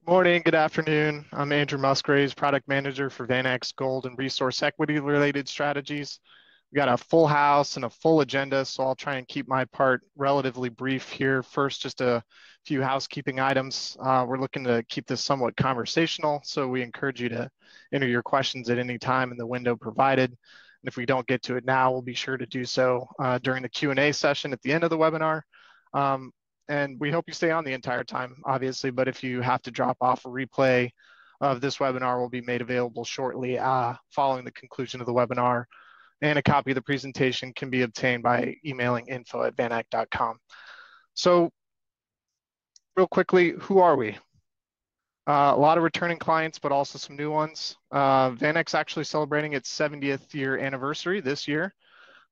Morning, good afternoon. I'm Andrew Musgraves, product manager for VanEck's gold and resource equity related strategies. We got a full house and a full agenda, so I'll try and keep my part relatively brief here. First, just a few housekeeping items. We're looking to keep this somewhat conversational, so we encourage you to enter your questions at any time in the window provided. And if we don't get to it now, we'll be sure to do so during the Q&A session at the end of the webinar. And we hope you stay on the entire time, obviously, but if you have to drop off, a replay of this webinar will be made available shortly following the conclusion of the webinar, and a copy of the presentation can be obtained by emailing info@vaneck.com. So real quickly, who are we? A lot of returning clients, but also some new ones. VanEck's actually celebrating its 70th year anniversary this year,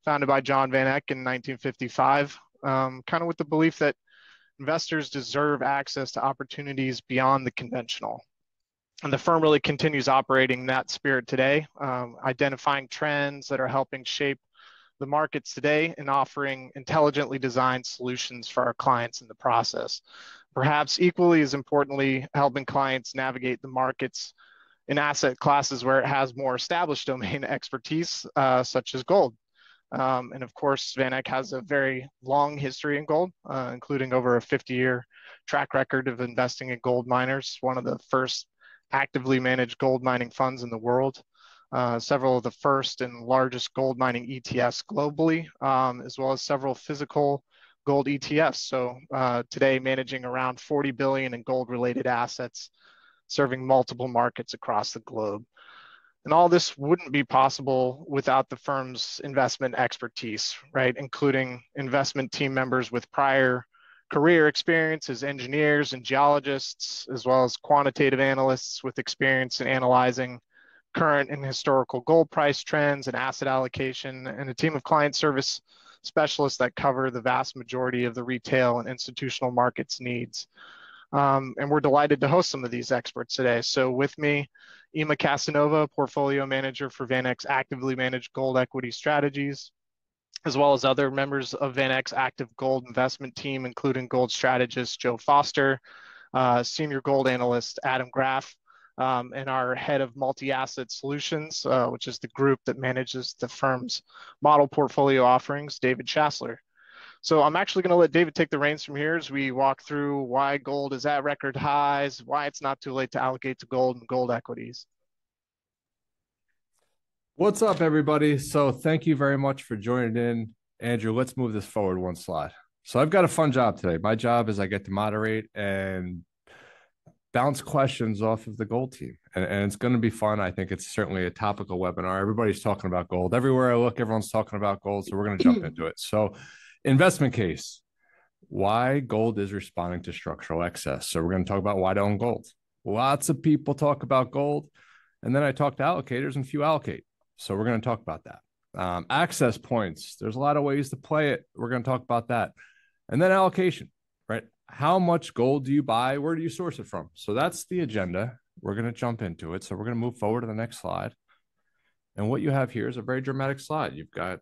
founded by John VanEck in 1955, kind of with the belief that investors deserve access to opportunities beyond the conventional. And the firm really continues operating in that spirit today, identifying trends that are helping shape the markets today and offering intelligently designed solutions for our clients in the process. Perhaps equally as importantly, helping clients navigate the markets in asset classes where it has more established domain expertise, such as gold. And of course, VanEck has a very long history in gold, including over a 50-year track record of investing in gold miners, one of the first actively managed gold mining funds in the world, several of the first and largest gold mining ETFs globally, as well as several physical gold ETFs. So today managing around 40 billion in gold-related assets, serving multiple markets across the globe. And all this wouldn't be possible without the firm's investment expertise, right? Including investment team members with prior career experience as engineers and geologists, as well as quantitative analysts with experience in analyzing current and historical gold price trends and asset allocation, and a team of client service specialists that cover the vast majority of the retail and institutional markets needs. And we're delighted to host some of these experts today. So with me, Ima Casanova, portfolio manager for VanEck's actively managed gold equity strategies, as well as other members of VanEck's active gold investment team, including gold strategist Joe Foster, senior gold analyst Adam Graff, and our head of multi-asset solutions, which is the group that manages the firm's model portfolio offerings, David Schassler. So I'm actually going to let David take the reins from here as we walk through why gold is at record highs, why it's not too late to allocate to gold and gold equities. What's up, everybody? So thank you very much for joining in. Andrew, let's move this forward one slide. So I've got a fun job today. My job is I get to moderate and bounce questions off of the gold team. And it's going to be fun. I think it's certainly a topical webinar. Everybody's talking about gold. Everywhere I look, everyone's talking about gold. So we're going to jump into it. So investment case, why gold is responding to structural excess. So we're going to talk about why to own gold. Lots of people talk about gold. And then I talk to allocators and few allocate. So we're going to talk about that. Access points. There's a lot of ways to play it. We're going to talk about that. And then allocation, right? How much gold do you buy? Where do you source it from? So that's the agenda. We're going to jump into it. So we're going to move forward to the next slide. And what you have here is a very dramatic slide. You've got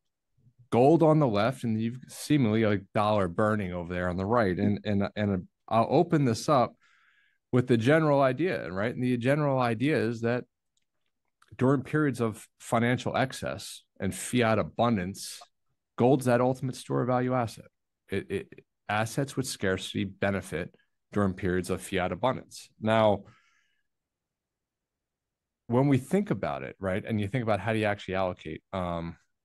gold on the left, and you've seemingly a dollar burning over there on the right. And I'll open this up with the general idea, right? And the general idea is that during periods of financial excess and fiat abundance, gold's that ultimate store of value asset. Assets with scarcity benefit during periods of fiat abundance. Now, when we think about it, right, and you think about how do you actually allocate,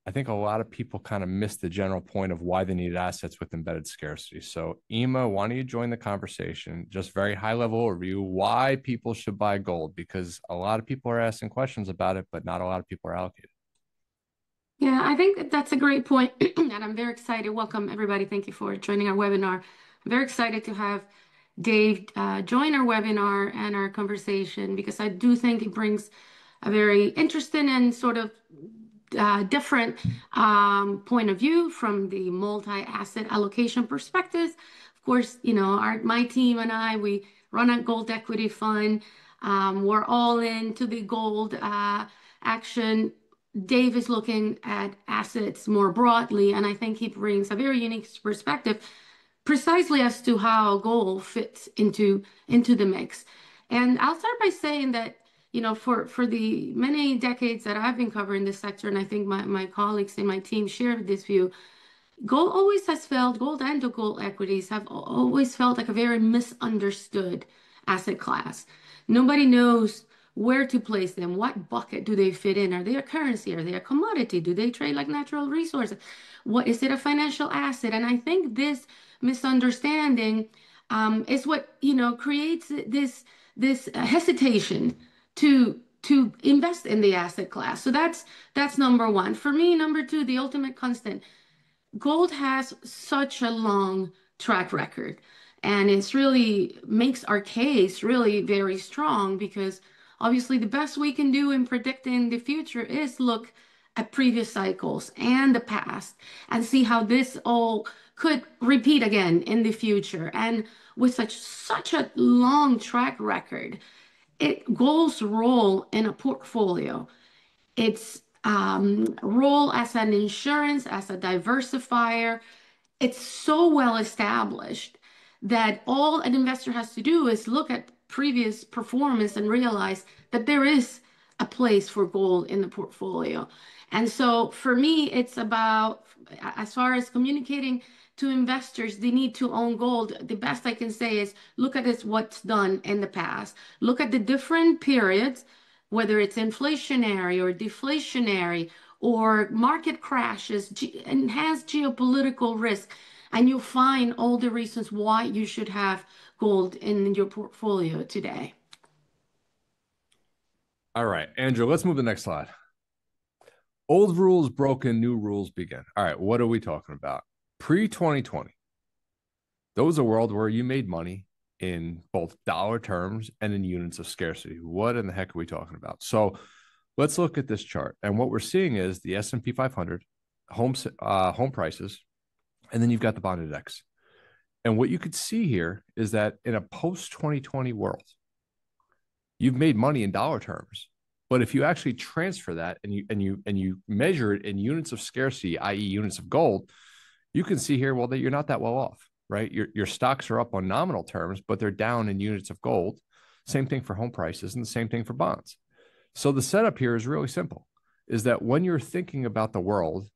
I think a lot of people kind of miss the general point of why they need assets with embedded scarcity. So, Ima, why don't you join the conversation? Just very high level overview, why people should buy gold, because a lot of people are asking questions about it, but not a lot of people are allocated. Yeah, I think that's a great point, and I'm very excited. Welcome, everybody. Thank you for joining our webinar. I'm very excited to have Dave join our webinar and our conversation because I do think it brings a very interesting and sort of different point of view from the multi-asset allocation perspective. Of course, you know, my team and I, we run a gold equity fund. We're all into the gold action. Dave is looking at assets more broadly, and I think he brings a very unique perspective precisely as to how gold fits into the mix. And I'll start by saying that, for the many decades that I've been covering this sector, and I think my colleagues in my team share this view, gold and the gold equities have always felt like a very misunderstood asset class. Nobody knows where to place them. What bucket do they fit in? Are they a currency? Are they a commodity? Do they trade like natural resources? What is it, a financial asset? And I think this misunderstanding is what creates this hesitation to invest in the asset class. So that's number one. For me, number two, the ultimate constant. Gold has such a long track record, and it's really makes our case really very strong because obviously the best we can do in predicting the future is look at previous cycles and the past and see how this all could repeat again in the future. And with such a long track record, gold's role in a portfolio, its role as an insurance, as a diversifier, it's so well established that all an investor has to do is look at previous performance and realize that there is a place for gold in the portfolio. And so for me, it's about, as far as communicating to investors, they need to own gold. The best I can say is look at this, what's done in the past. Look at the different periods, whether it's inflationary or deflationary or market crashes, enhanced geopolitical risk, and you'll find all the reasons why you should have gold in your portfolio today. All right, Andrew, let's move to the next slide. Old rules broken, new rules begin. All right, what are we talking about? Pre-2020, there was a world where you made money in both dollar terms and in units of scarcity. What in the heck are we talking about? So let's look at this chart. And what we're seeing is the S&P 500, home prices, and then you've got the bond index. And what you could see here is that in a post-2020 world, you've made money in dollar terms. But if you actually transfer that and you measure it in units of scarcity, i.e. units of gold, you can see here, well, that you're not that well off, right? Your stocks are up on nominal terms, but they're down in units of gold. Same thing for home prices and the same thing for bonds. So the setup here is really simple, is that when you're thinking about the world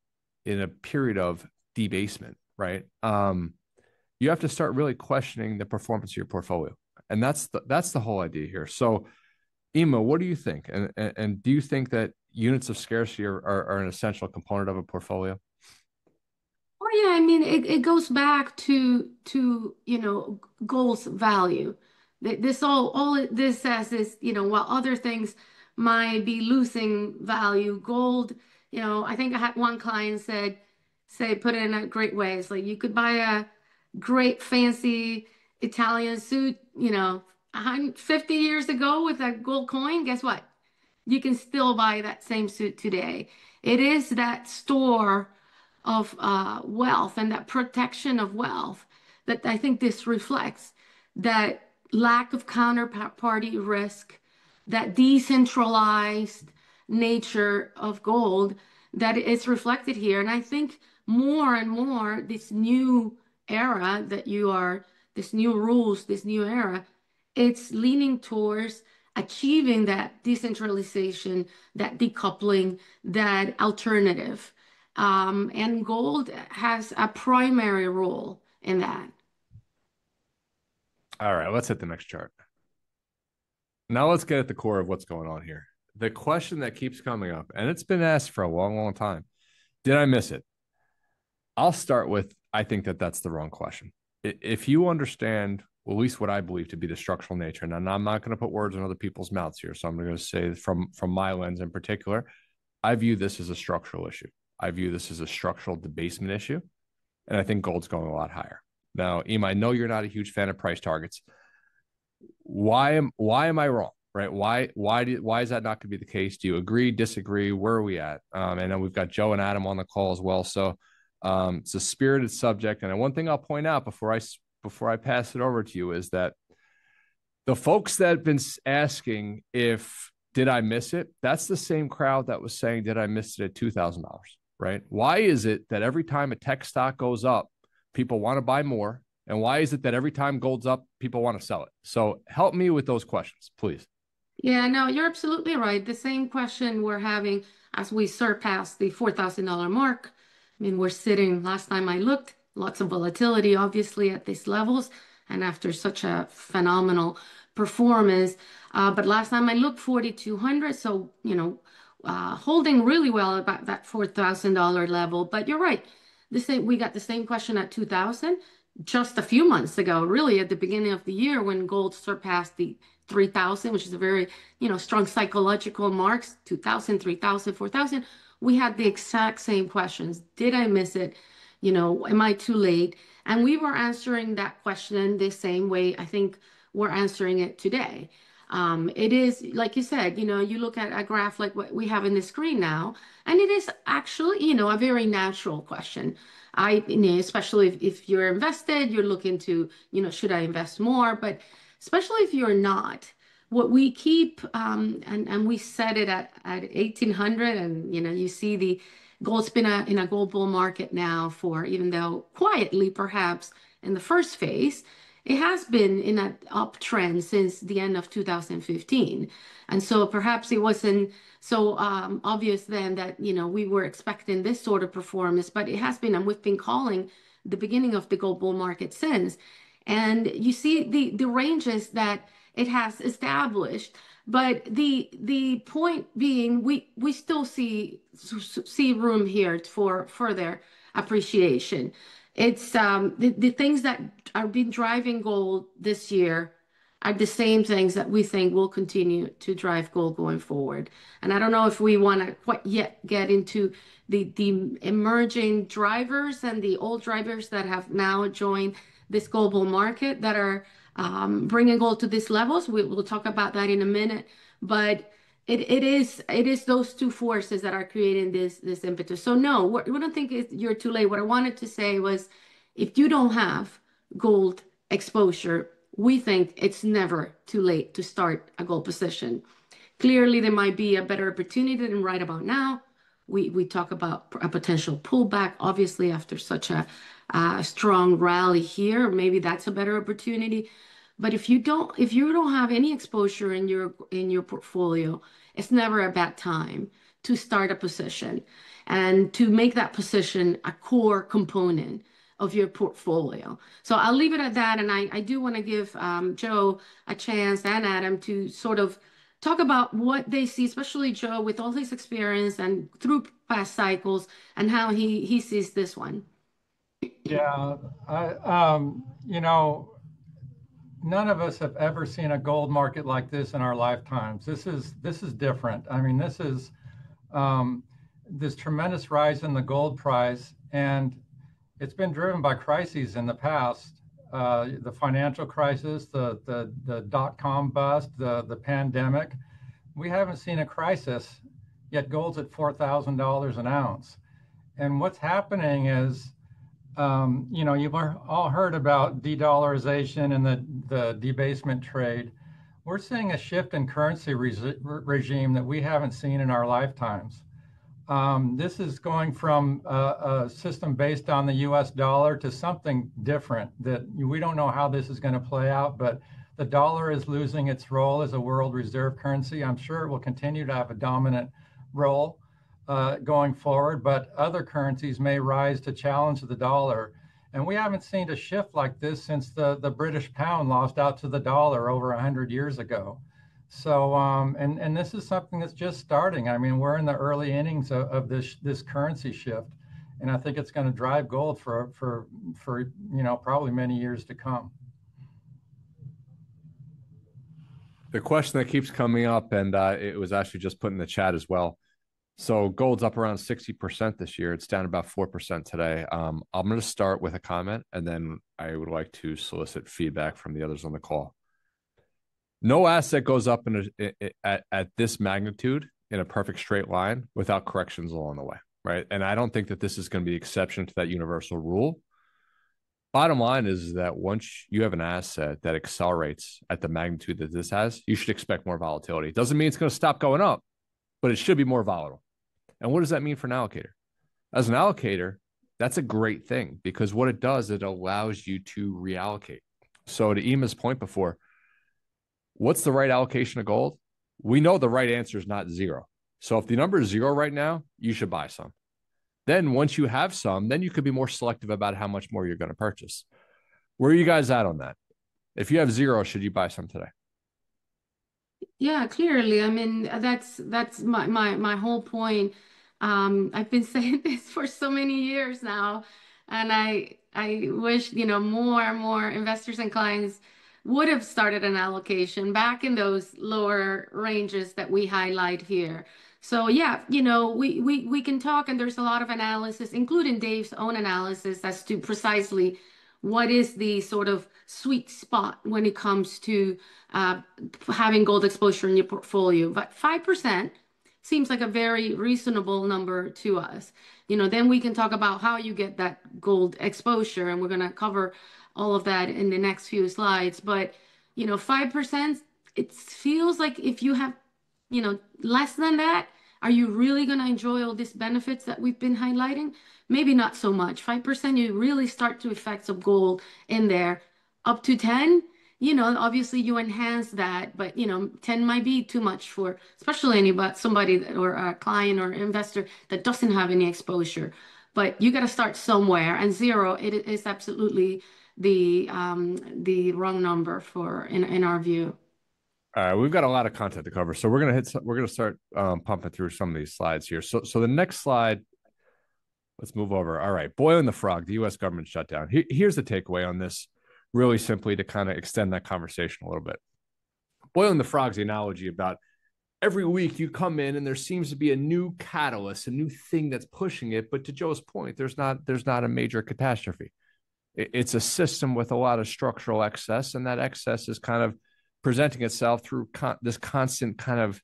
in a period of debasement, right? You have to start really questioning the performance of your portfolio. And that's the whole idea here. So Ima, what do you think? And do you think that units of scarcity are an essential component of a portfolio? Well, yeah, I mean, it goes back to gold's value. This says is, while other things might be losing value, gold, I think I had one client put it in a great way. It's like you could buy a great fancy Italian suit, 150 years ago with a gold coin. Guess what? You can still buy that same suit today. It is that store of wealth and that protection of wealth that I think this reflects, that lack of counterparty risk, that decentralized nature of gold that is reflected here. And I think more and more this new era this new rules, this new era, it's leaning towards achieving that decentralization, that decoupling, that alternative. And gold has a primary role in that. All right, let's hit the next chart. Now let's get at the core of what's going on here. The question that keeps coming up, and it's been asked for a long, long time. Did I miss it? I'll start with, I think that's the wrong question. If you understand, well, at least what I believe to be the structural nature, and I'm not going to put words in other people's mouths here, so I'm going to say from my lens in particular, I view this as a structural issue. I view this as a structural debasement issue, and I think gold's going a lot higher. Now, Ima, I know you're not a huge fan of price targets. Why am I wrong? Right? Why is that not going to be the case? Do you agree, disagree? Where are we at? And then we've got Joe and Adam on the call as well. So it's a spirited subject. And one thing I'll point out before I pass it over to you is that the folks that have been asking if did I miss it, that's the same crowd that was saying, did I miss it at $2,000, right? Why is it that every time a tech stock goes up, people want to buy more, And why is it that every time gold's up, people want to sell it? So help me with those questions, please. Yeah, no, you're absolutely right. The same question we're having as we surpass the $4,000 mark. I mean, we're sitting, last time I looked, lots of volatility, obviously, at these levels, and after such a phenomenal performance. But last time I looked, 4,200. So, holding really well about that $4,000 level. But you're right. We got the same question at 2000 just a few months ago, really at the beginning of the year when gold surpassed the 3,000, which is a very, strong psychological marks, 2,000, 3,000, 4,000. We had the exact same questions. Did I miss it? Am I too late? And we were answering that question the same way I think we're answering it today. It is, like you said, you look at a graph like what we have in the screen now, and it is actually, a very natural question. Especially if you're invested, you're looking to, should I invest more? But especially if you're not, what we keep, and we set it at 1800, and you see the gold's been in a gold bull market now for, even though quietly perhaps in the first phase, it has been in an uptrend since the end of 2015. And so perhaps it wasn't so obvious then that, we were expecting this sort of performance, but it has been, and we've been calling the beginning of the gold bull market since. And you see the ranges that it has established. But the point being, we still see room here for further appreciation. It's the things that are been driving gold this year are the same things that we think will continue to drive gold going forward. And I don't know if we want to quite yet get into the emerging drivers and the old drivers that have now joined this global market that are bringing gold to these levels. We'll talk about that in a minute, but it is those two forces that are creating this impetus. So no, we don't think you're too late. What I wanted to say was, if you don't have gold exposure, we think it's never too late to start a gold position. Clearly, there might be a better opportunity than right about now. We talk about a potential pullback, obviously, after such a strong rally here. Maybe that's a better opportunity. But if you don't have any exposure in your portfolio, it's never a bad time to start a position and to make that position a core component of your portfolio. So I'll leave it at that. And I do want to give Joe a chance, and Adam, to sort of talk about what they see, especially Joe with all his experience and through past cycles, and how he sees this one. Yeah, none of us have ever seen a gold market like this in our lifetimes. This is different. I mean, this is this tremendous rise in the gold price, and it's been driven by crises in the past. The financial crisis, the dot-com bust, the pandemic. We haven't seen a crisis, yet gold's at $4,000 an ounce. And what's happening is, you've all heard about de-dollarization and the debasement trade. We're seeing a shift in currency regime that we haven't seen in our lifetimes. This is going from a system based on the US dollar to something different that we don't know how this is going to play out, but the dollar is losing its role as a world reserve currency. I'm sure it will continue to have a dominant role going forward, but other currencies may rise to challenge the dollar. And we haven't seen a shift like this since the British pound lost out to the dollar over 100 years ago. So, and this is something that's just starting. I mean, we're in the early innings of this currency shift, and I think it's going to drive gold for probably many years to come. The question that keeps coming up, and it was actually just put in the chat as well. So gold's up around 60% this year. It's down about 4% today. I'm going to start with a comment, and then I would like to solicit feedback from the others on the call. No asset goes up at this magnitude in a perfect straight line without corrections along the way, right? And I don't think that this is going to be an exception to that universal rule. Bottom line is that once you have an asset that accelerates at the magnitude that this has, you should expect more volatility. It doesn't mean it's going to stop going up, but it should be more volatile. And what does that mean for an allocator? As an allocator, That's a great thing, because what it does, it allows you to reallocate. So to Ema's point before, what's the right allocation of gold? We know the right answer is not zero. So if the number is zero right now, you should buy some. Then once you have some, then you could be more selective about how much more you're going to purchase. Where are you guys at on that? If you have zero, should you buy some today? Yeah, clearly. I mean, that's my whole point. I've been saying this for so many years now, and I wish, more and more investors and clients would have started an allocation back in those lower ranges that we highlight here. So yeah, we can talk, and there's a lot of analysis, including Dave's own analysis, as to precisely what is the sort of sweet spot when it comes to uh, having gold exposure in your portfolio. But 5% seems like a very reasonable number to us. Then we can talk about how you get that gold exposure, and we're going to cover all of that in the next few slides. But, 5%, it feels like if you have, less than that, are you really going to enjoy all these benefits that we've been highlighting? Maybe not so much. 5%, you really start to effects of gold in there. Up to 10, obviously you enhance that, but 10 might be too much for especially somebody or a client or investor that doesn't have any exposure. But you got to start somewhere, and zero, it is absolutely the wrong number for in our view. All right, we've got a lot of content to cover, so we're gonna start pumping through some of these slides here. So the next slide, let's move over. All right, boiling the frog, the U.S. government shutdown. Here's the takeaway on this, really simply to kind of extend that conversation a little bit. Boiling the frog's the analogy about every week you come in and there seems to be a new catalyst, a new thing that's pushing it. But to Joe's point, there's not a major catastrophe. It's a system with a lot of structural excess, and that excess is kind of presenting itself through this constant kind of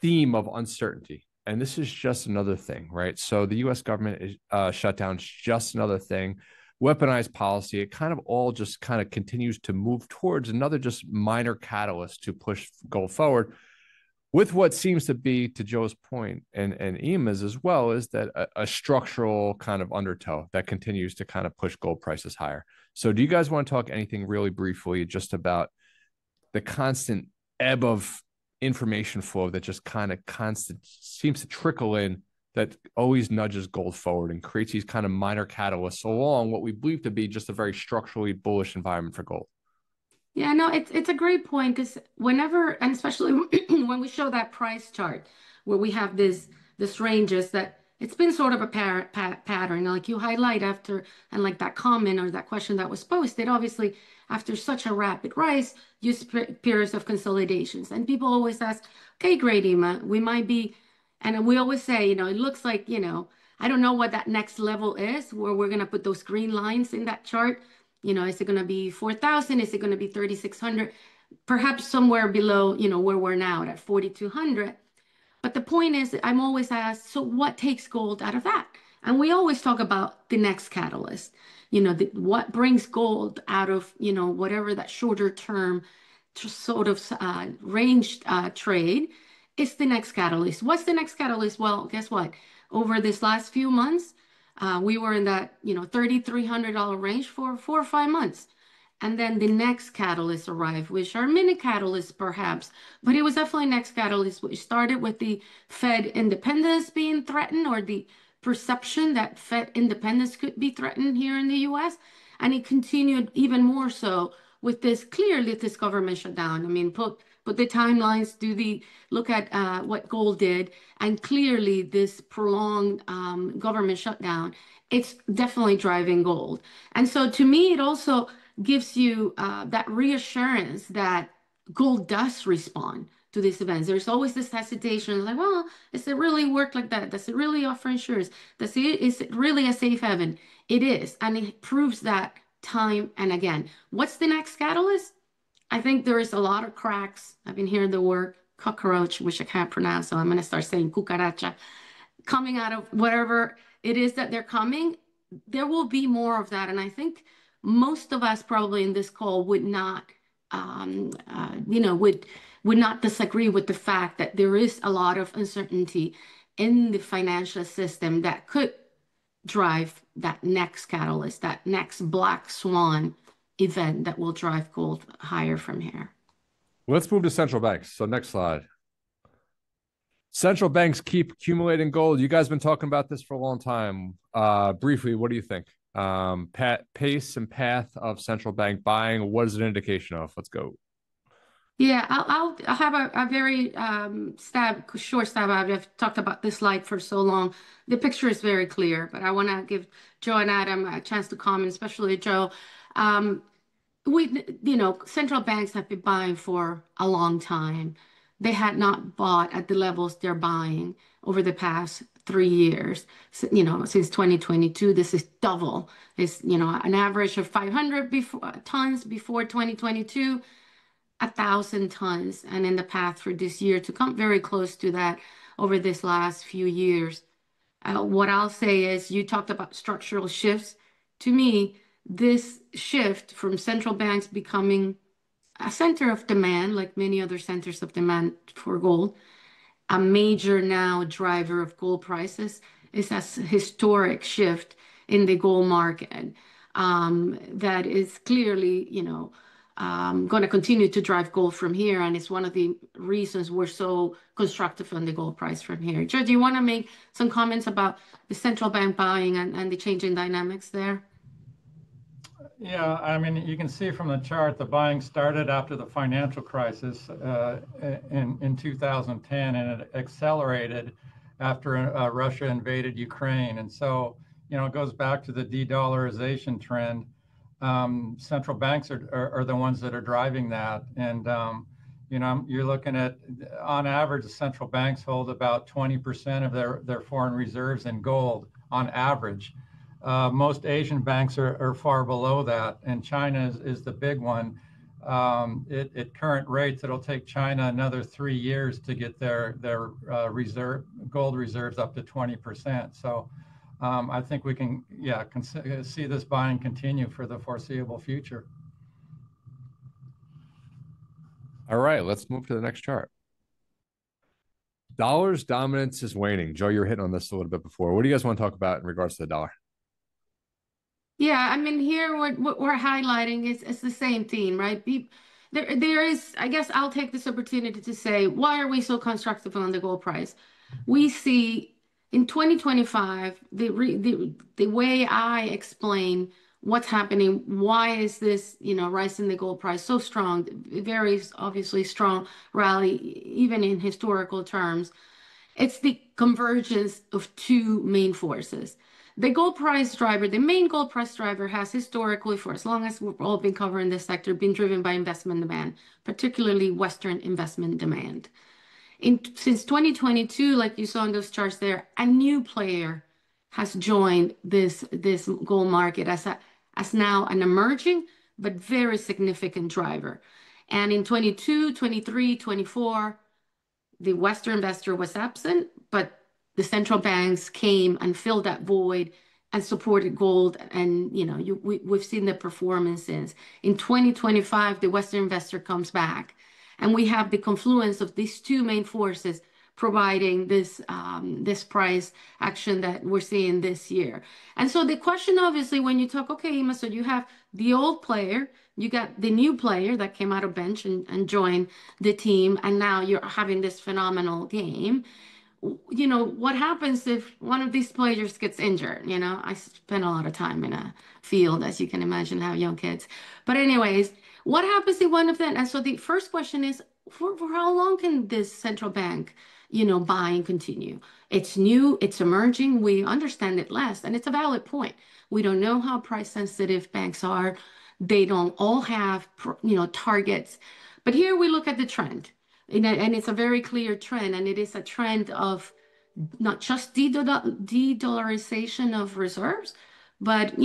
theme of uncertainty. And this is just another thing, right? So the U.S. government shutdown is just another thing. Weaponized policy, it kind of all just kind of continues to move towards another just minor catalyst to push gold forward, with what seems to be, to Joe's point and Ema's as well, is that a structural kind of undertow that continues to kind of push gold prices higher. So do you guys want to talk anything really briefly just about the constant ebb of information flow that just kind of seems to trickle in, that always nudges gold forward and creates these kind of minor catalysts along what we believe to be just a very structurally bullish environment for gold? Yeah, no, it's a great point, because whenever, and especially when we show that price chart where we have this ranges, that it's been sort of a pattern, like you highlight after, and like that comment or that question that was posted, obviously after such a rapid rise, you periods of consolidations, and people always ask, okay, great, Ema, we might be, and we always say, it looks like, I don't know what that next level is where we're gonna put those green lines in that chart. Is it going to be 4,000? Is it going to be 3,600? Perhaps somewhere below, where we're now at 4,200. But the point is, I'm always asked, so what takes gold out of that? And we always talk about the next catalyst, what brings gold out of, whatever that shorter term sort of ranged trade is the next catalyst. What's the next catalyst? Well, guess what? Over this last few months, we were in that, $3,300 range for 4 or 5 months. And then the next catalyst arrived, which are mini catalysts perhaps, but it was definitely next catalyst, which started with the Fed independence being threatened, or the perception that Fed independence could be threatened here in the US. And it continued even more so with this government shutdown. I mean, put the timelines, look at what gold did, and clearly this prolonged government shutdown, it's definitely driving gold. And so to me, it also gives you that reassurance that gold does respond to these events. There's always this hesitation, like, well, does it really work like that? Does it really offer insurance? Is it really a safe haven? It is, and it proves that time and again. What's the next catalyst? I think there is a lot of cracks. I've been hearing the word cockroach, which I can't pronounce, so I'm going to start saying cucaracha, coming out of whatever it is that they're coming. There will be more of that. And I think most of us probably in this call would not, would not disagree with the fact that there is a lot of uncertainty in the financial system that could drive that next catalyst, that next black swan event that will drive gold higher from here. Let's move to central banks. So next slide. Central banks keep accumulating gold. You guys have been talking about this for a long time. Briefly, what do you think? Pace and path of central bank buying. What is it an indication of? Let's go. Yeah, I'll have a very short stab out. I've talked about this slide for so long. The picture is very clear, but I want to give Joe and Adam a chance to comment, especially Joe. Um, Central banks have been buying for a long time. They had not bought at the levels they're buying over the past 3 years. Since 2022, this is double. It's, an average of 500 tons before 2022, 1,000 tons, and in the path for this year to come very close to that over this last few years. What I'll say is, you talked about structural shifts. To me, this shift from central banks becoming a center of demand, like many other centers of demand for gold, a major now driver of gold prices, is a historic shift in the gold market that is clearly, going to continue to drive gold from here. And it's one of the reasons we're so constructive on the gold price from here. Joe, do you want to make some comments about the central bank buying and the changing dynamics there? Yeah, I mean, you can see from the chart, the buying started after the financial crisis in 2010, and it accelerated after Russia invaded Ukraine. And so, it goes back to the de-dollarization trend. Central banks are the ones that are driving that. And, you're looking at, on average, the central banks hold about 20% of their foreign reserves in gold on average. Most Asian banks are far below that, and China is the big one. At current rates, it'll take China another 3 years to get their gold reserves up to 20%. So I think we can see this buying continue for the foreseeable future. All right, let's move to the next chart. Dollar's dominance is waning. Joe, you were hitting on this a little bit before. What do you guys want to talk about in regards to the dollar? Yeah, I mean, here what we're highlighting is the same theme, right? There is, I guess I'll take this opportunity to say, why are we so constructive on the gold price? We see in 2025, the way I explain what's happening, why is this, rise in the gold price so strong, very obviously strong rally, even in historical terms. It's the convergence of two main forces. The gold price driver, the main gold price driver, has historically, for as long as we've all been covering this sector, been driven by investment demand, particularly Western investment demand. Since 2022, like you saw in those charts there, a new player has joined this gold market as now an emerging but very significant driver. And in 22, 23, 24, the Western investor was absent, but the central banks came and filled that void and supported gold. And we've seen the performances. In 2025, the Western investor comes back, and we have the confluence of these two main forces providing this price action that we're seeing this year. And so the question, obviously, when you talk, okay, Ima, so you have the old player, you got the new player that came out of bench and joined the team, and now you're having this phenomenal game. What happens if one of these players gets injured? I spend a lot of time in a field, as you can imagine, have young kids. But anyways, what happens if one of them? And so the first question is, for how long can this central bank, buying continue? It's new, it's emerging, we understand it less, and it's a valid point. We don't know how price sensitive banks are. They don't all have, targets. But here we look at the trend. And it's a very clear trend, and it is a trend of not just de-dollarization of reserves, but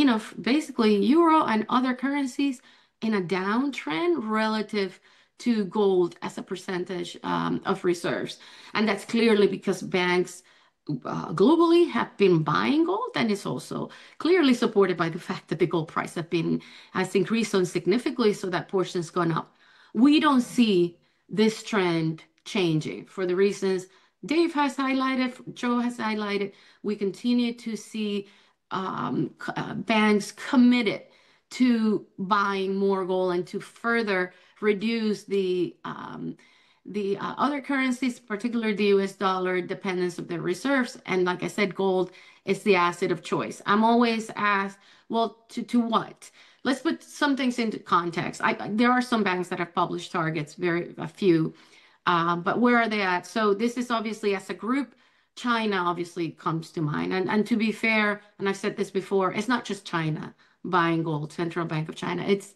basically euro and other currencies in a downtrend relative to gold as a percentage of reserves. And that's clearly because banks globally have been buying gold, and it's also clearly supported by the fact that the gold price has increased so significantly, so that portion's gone up. We don't see this trend changing for the reasons Dave has highlighted, Joe has highlighted. We continue to see banks committed to buying more gold and to further reduce the other currencies, particularly the US dollar dependence of their reserves. And like I said, gold is the asset of choice. I'm always asked, well, to what? Let's put some things into context. There are some banks that have published targets, a few, but where are they at? So this is obviously as a group. China obviously comes to mind. And to be fair, and I've said this before, it's not just China buying gold, Central Bank of China. It's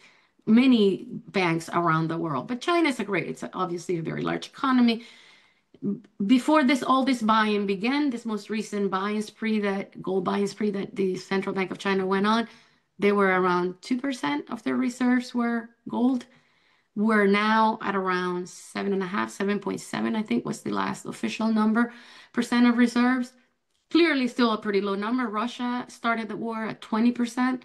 many banks around the world. But China is it's obviously a very large economy. Before all this buying began, this most recent buying spree, that gold buying spree that the Central Bank of China went on, they were around 2% of their reserves were gold. We're now at around 7.5, 7.7, I think was the last official number, percent of reserves. Clearly still a pretty low number. Russia started the war at 20%.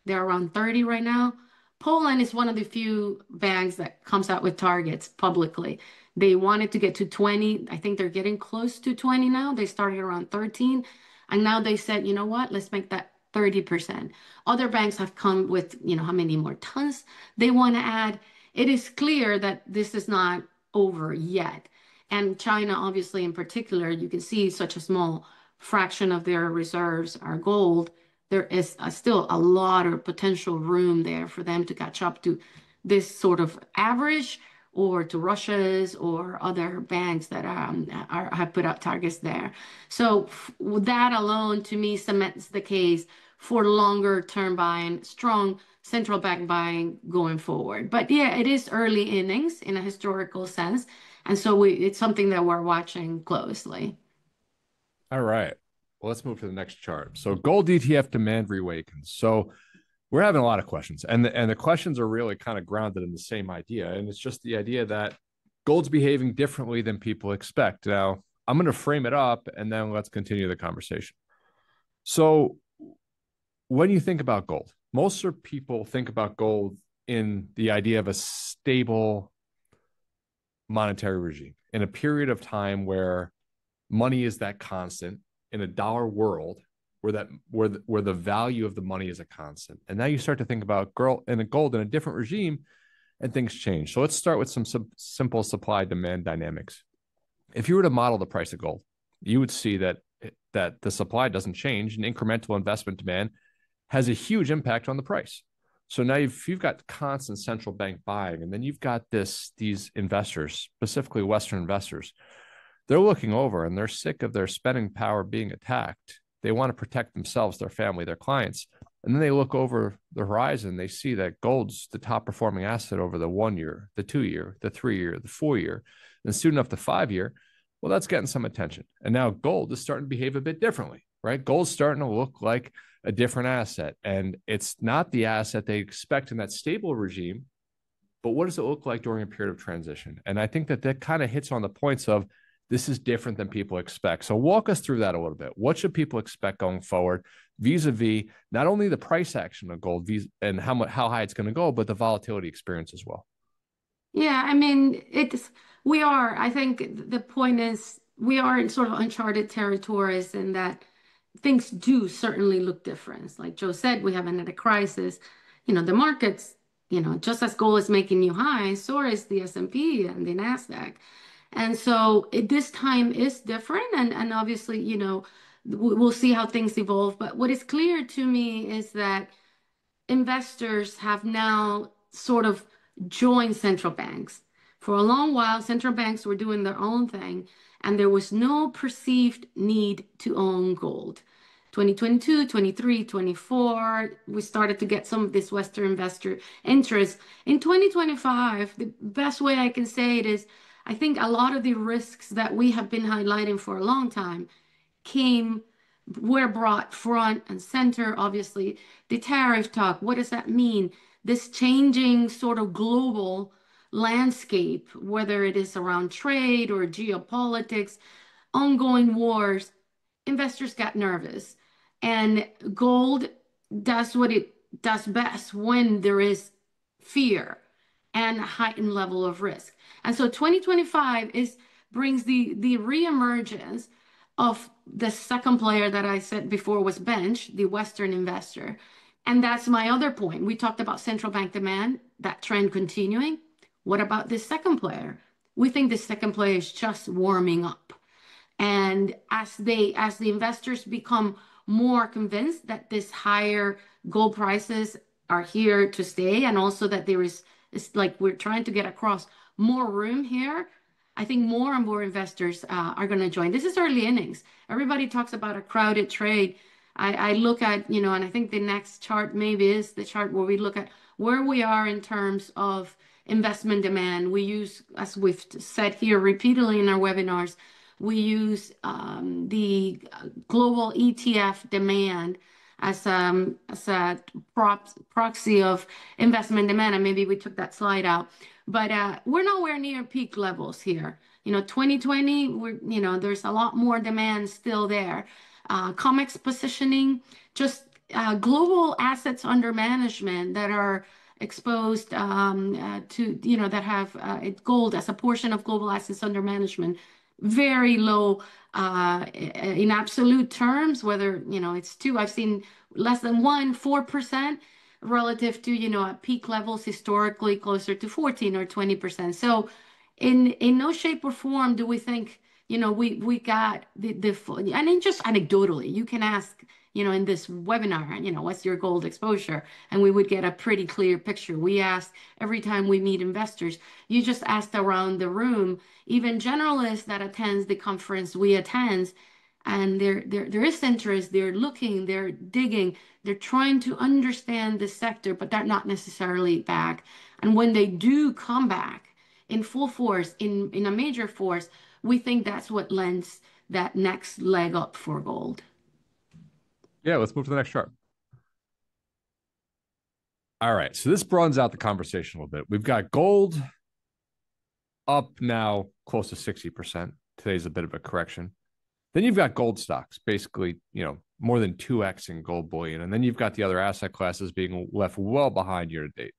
They're around 30 right now. Poland is one of the few banks that comes out with targets publicly. They wanted to get to 20. I think they're getting close to 20 now. They started around 13. And now they said, you know what, let's make that 30%. Other banks have come with, how many more tons they want to add. It is clear that this is not over yet. And China, obviously, in particular, you can see such a small fraction of their reserves are gold. There is still a lot of potential room there for them to catch up to this sort of average, or to Russia's or other banks that have put out targets there. So that alone, to me, cements the case for longer term buying, strong central bank buying going forward. But yeah, it is early innings in a historical sense. And so it's something that we're watching closely. All right. Well, let's move to the next chart. So gold ETF demand reawakens. So we're having a lot of questions, and the questions are really kind of grounded in the same idea. And it's just the idea that gold's behaving differently than people expect. Now, I'm going to frame it up, and then let's continue the conversation. So when you think about gold, most people think about gold in the idea of a stable monetary regime in a period of time where money is that constant in a dollar world, where the value of the money is a constant. And now you start to think about gold in a different regime, and things change. So let's start with some simple supply demand dynamics. If you were to model the price of gold, you would see that the supply doesn't change, and incremental investment demand has a huge impact on the price. So now you've got constant central bank buying, and then you've got these investors, specifically Western investors. They're looking over and they're sick of their spending power being attacked. They want to protect themselves, their family, their clients. And then they look over the horizon. They see that gold's the top performing asset over the 1 year, the 2 year, the 3 year, the 4 year, and soon enough the 5 year. Well, that's getting some attention. And now gold is starting to behave a bit differently, right? Gold's starting to look like a different asset. And it's not the asset they expect in that stable regime, but what does it look like during a period of transition? And I think that kind of hits on the points of, this is different than people expect. So walk us through that a little bit. What should people expect going forward vis-a-vis not only the price action of gold and how high it's going to go, but the volatility experience as well? Yeah, I mean, I think the point is we are in sort of uncharted territories, in that things do certainly look different. Like Joe said, we haven't had a crisis. The markets, just as gold is making new highs, so is the S&P and the NASDAQ. And so this time is different. And obviously, we'll see how things evolve. But what is clear to me is that investors have now sort of joined central banks. For a long while, central banks were doing their own thing, and there was no perceived need to own gold. 2022, 23, 24, we started to get some of this Western investor interest. In 2025, the best way I can say it is, I think a lot of the risks that we have been highlighting for a long time were brought front and center. Obviously, the tariff talk, what does that mean? This changing sort of global landscape, whether it is around trade or geopolitics, ongoing wars, investors got nervous. And gold does what it does best when there is fear and a heightened level of risk. And so 2025 brings the reemergence of the second player that I said before was bench, the Western investor. And that's my other point. We talked about central bank demand, that trend continuing. What about this second player? We think the second player is just warming up. And as the investors become more convinced that this higher gold prices are here to stay, and also that there is, it's like we're trying to get across more room here, I think more and more investors are going to join. This is early innings. Everybody talks about a crowded trade. I look at, you know, and I think the next chart maybe is the chart where we look at where we are in terms of investment demand. We use, as we've said here repeatedly in our webinars, we use the global ETF demand as a proxy of investment demand, and maybe we took that slide out. But we're nowhere near peak levels here. You know, 2020, you know, there's a lot more demand still there. COMEX positioning, just global assets under management that are exposed to, you know, that have gold as a portion of global assets under management, very low in absolute terms, whether, you know, it's two, I've seen less than 4% relative to, you know, at peak levels historically closer to 14 or 20%. So in no shape or form do we think, you know, we got the full, and then just anecdotally, you can ask, you know, in this webinar, you know, what's your gold exposure? And we would get a pretty clear picture. We ask every time we meet investors, you just asked around the room, even generalists that attends the conference we attend, and there is interest, they're looking, they're digging, they're trying to understand the sector, but they're not necessarily back. And when they do come back in full force, in a major force, we think that's what lends that next leg up for gold. Yeah, let's move to the next chart. All right, so this broadens out the conversation a little bit. We've got gold up now close to 60%. Today's a bit of a correction. Then you've got gold stocks, basically, you know, more than 2x in gold bullion. And then you've got the other asset classes being left well behind year to date.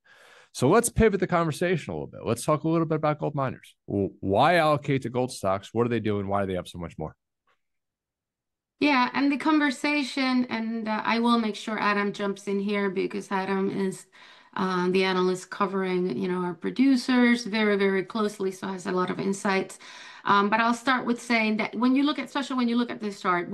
So let's pivot the conversation a little bit. Let's talk a little bit about gold miners. Why allocate to gold stocks? What are they doing? Why do they have so much more? Yeah, and the conversation, and I will make sure Adam jumps in here because Adam is the analyst covering, you know, our producers very, very closely, so has a lot of insights. But I'll start with saying that when you look at, especially when you look at this chart,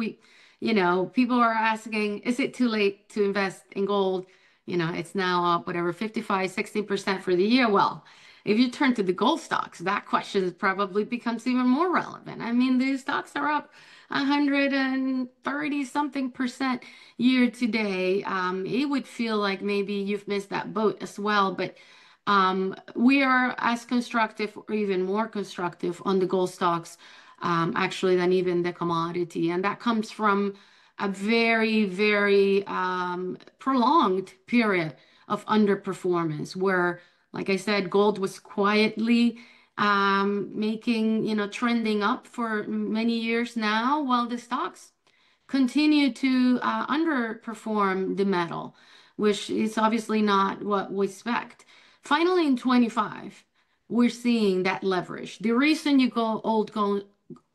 you know, people are asking, is it too late to invest in gold? You know, it's now up, whatever, 55, 60% for the year. Well, if you turn to the gold stocks, that question probably becomes even more relevant. I mean, these stocks are up 130 something percent year to date. It would feel like maybe you've missed that boat as well, but we are as constructive or even more constructive on the gold stocks actually than even the commodity. And that comes from a very, very prolonged period of underperformance where, like I said, gold was quietly making, you know, trending up for many years now, while the stocks continue to underperform the metal, which is obviously not what we expect. Finally, in 25, we're seeing that leverage. The reason you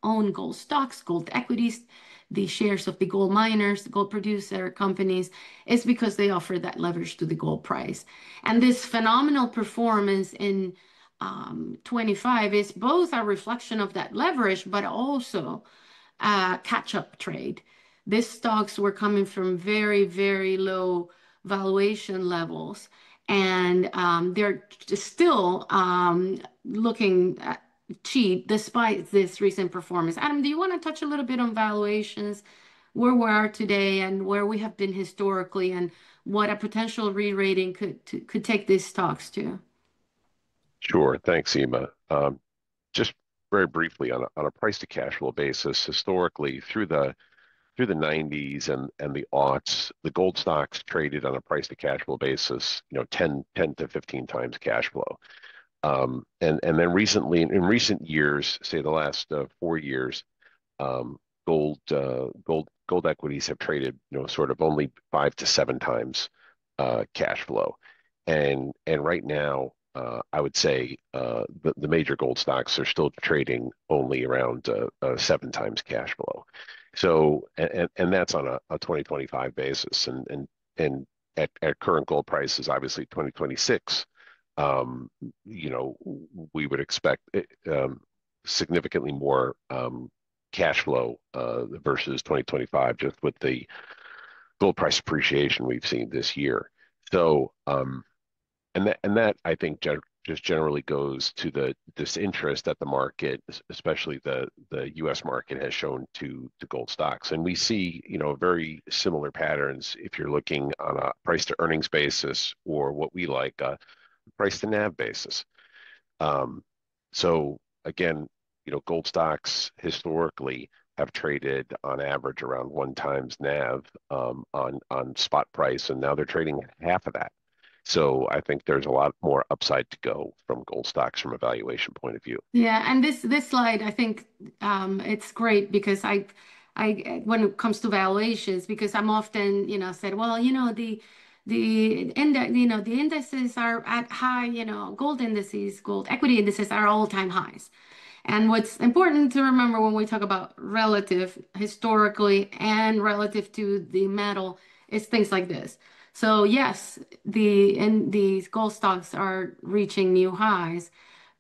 own gold stocks, gold equities, the shares of the gold miners, the gold producer companies, is because they offer that leverage to the gold price. And this phenomenal performance in 25 is both a reflection of that leverage, but also a catch-up trade. These stocks were coming from very, very low valuation levels, and they're still looking cheap despite this recent performance. Adam, do you want to touch a little bit on valuations, where we are today and where we have been historically, and what a potential re-rating could take these stocks to? Sure. Thanks, Ema. Just very briefly on a price to cash flow basis, historically through the 90s and the aughts, the gold stocks traded on a price to cash flow basis, you know, 10 to 15 times cash flow. And then recently, in recent years, say the last 4 years, gold equities have traded, you know, sort of only 5 to 7 times cash flow. And right now, I would say the major gold stocks are still trading only around 7 times cash flow. So, and that's on a 2025 basis, and at current gold prices, obviously 2026, you know, we would expect significantly more cash flow versus 2025, just with the gold price appreciation we've seen this year. So, and that I think just generally goes to the disinterest that the market, especially the U.S. market, has shown to gold stocks, and we see, you know, very similar patterns if you're looking on a price to earnings basis, or what we like, a price to NAV basis. So again, you know, gold stocks historically have traded on average around 1 times NAV on spot price, and now they're trading half of that. So I think there's a lot more upside to go from gold stocks from a valuation point of view. Yeah, and this slide, I think it's great because I when it comes to valuations, because I'm often, said, well, the index, the indices are at high, gold indices, gold equity indices are all-time highs. And what's important to remember when we talk about relative historically and relative to the metal is things like this. So yes, these gold stocks are reaching new highs,